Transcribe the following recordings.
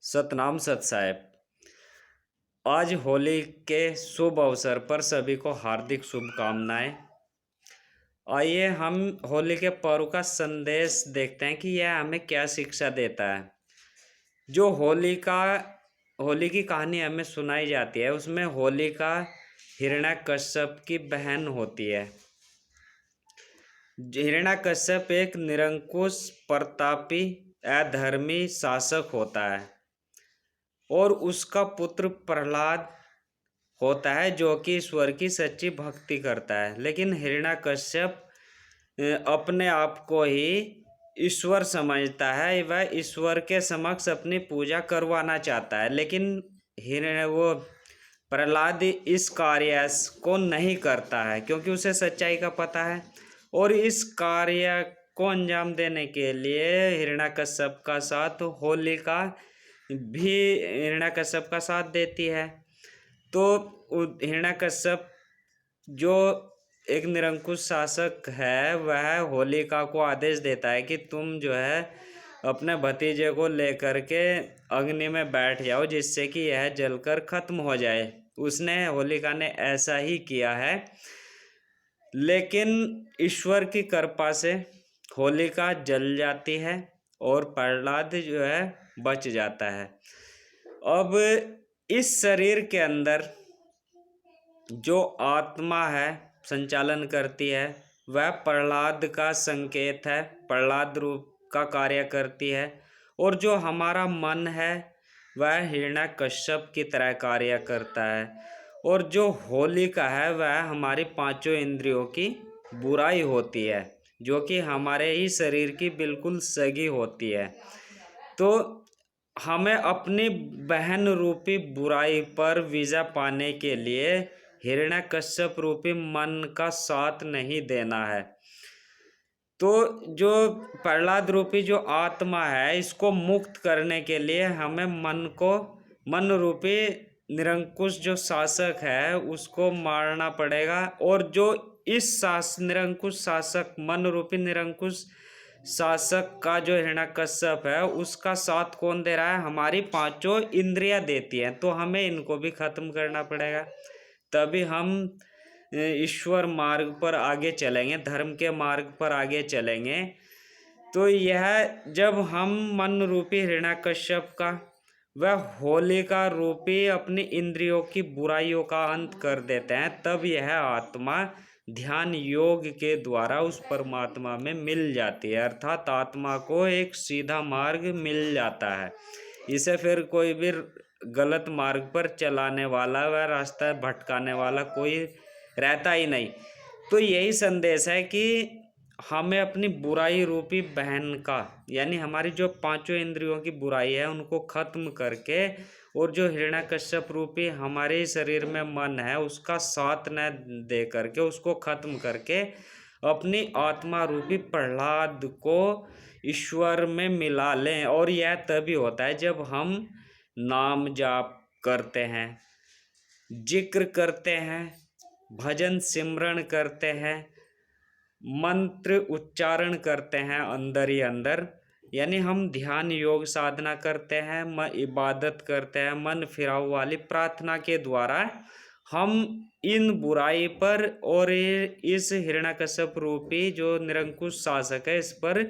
सतनाम सत साहेब। आज होली के शुभ अवसर पर सभी को हार्दिक शुभकामनाएं। आइए हम होली के पर्व का संदेश देखते हैं कि यह हमें क्या शिक्षा देता है। जो होली की कहानी हमें सुनाई जाती है उसमें होलिका हिरण्याकश्यप की बहन होती है। हिरण्याकश्यप एक निरंकुश प्रतापी अधर्मी शासक होता है और उसका पुत्र प्रहलाद होता है जो कि ईश्वर की सच्ची भक्ति करता है। लेकिन हिरण्याकश्यप अपने आप को ही ईश्वर समझता है, वह ईश्वर के समक्ष अपनी पूजा करवाना चाहता है। लेकिन वो प्रहलाद इस कार्य को नहीं करता है क्योंकि उसे सच्चाई का पता है और इस कार्य को अंजाम देने के लिए हिरण्याकश्यप का साथ होलिका भी हिरण्याकश्यप का साथ देती है। तो हिरण्याकश्यप जो एक निरंकुश शासक है वह होलिका को आदेश देता है कि तुम जो है अपने भतीजे को लेकर के अग्नि में बैठ जाओ जिससे कि यह जलकर खत्म हो जाए। होलिका ने ऐसा ही किया है, लेकिन ईश्वर की कृपा से होलिका जल जाती है और प्रहलाद जो है बच जाता है। अब इस शरीर के अंदर जो आत्मा है संचालन करती है वह प्रहलाद का संकेत है, प्रहलाद रूप का कार्य करती है। और जो हमारा मन है वह हिरण्याकश्यप की तरह कार्य करता है। और जो होलिका है वह हमारी पांचों इंद्रियों की बुराई होती है जो कि हमारे ही शरीर की बिल्कुल सगी होती है। तो हमें अपनी बहन रूपी बुराई पर विजय पाने के लिए हिरण्याकश्यप रूपी मन का साथ नहीं देना है। तो जो प्रहलाद रूपी जो आत्मा है इसको मुक्त करने के लिए हमें मन रूपी निरंकुश जो शासक है उसको मारना पड़ेगा। और जो इस निरंकुश शासक मन रूपी निरंकुश शासक का जो हिरण्याकश्यप है उसका साथ कौन दे रहा है? हमारी पांचों इंद्रियां देती हैं। तो हमें इनको भी खत्म करना पड़ेगा, तभी हम ईश्वर मार्ग पर आगे चलेंगे, धर्म के मार्ग पर आगे चलेंगे। तो यह जब हम मन रूपी हिरण्याकश्यप का वह होलिका रूपी अपनी इंद्रियों की बुराइयों का अंत कर देते हैं, तब यह आत्मा ध्यान योग के द्वारा उस परमात्मा में मिल जाती है। अर्थात आत्मा को एक सीधा मार्ग मिल जाता है। इसे फिर कोई भी गलत मार्ग पर चलाने वाला व रास्ता भटकाने वाला कोई रहता ही नहीं। तो यही संदेश है कि हमें अपनी बुराई रूपी बहन का यानी हमारी जो पांचों इंद्रियों की बुराई है उनको खत्म करके और जो हिरण्याकश्यप रूपी हमारे शरीर में मन है उसका साथ न दे करके उसको खत्म करके अपनी आत्मा रूपी प्रहलाद को ईश्वर में मिला लें। और यह तभी होता है जब हम नाम जाप करते हैं, जिक्र करते हैं, भजन सिमरण करते हैं, मंत्र उच्चारण करते हैं अंदर ही अंदर, यानी हम ध्यान योग साधना करते हैं, इबादत करते हैं, मन फिराव वाली प्रार्थना के द्वारा हम इन बुराई पर और इस हिरण्याकश्यप रूपी जो निरंकुश शासक है इस पर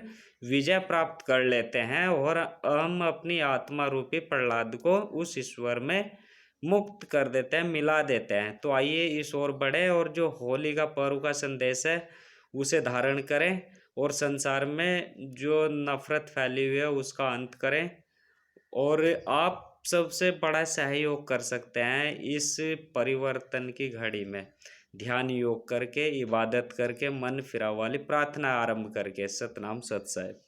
विजय प्राप्त कर लेते हैं और हम अपनी आत्मा रूपी प्रहलाद को उस ईश्वर में मुक्त कर देते हैं, मिला देते हैं। तो आइए इस ओर बढ़े और जो होली का पर्व का संदेश है उसे धारण करें और संसार में जो नफरत फैली हुई है उसका अंत करें। और आप सबसे बड़ा सहयोग कर सकते हैं इस परिवर्तन की घड़ी में ध्यान योग करके, इबादत करके, मन फिरा वाली प्रार्थना आरंभ करके। सतनाम सत साहेब।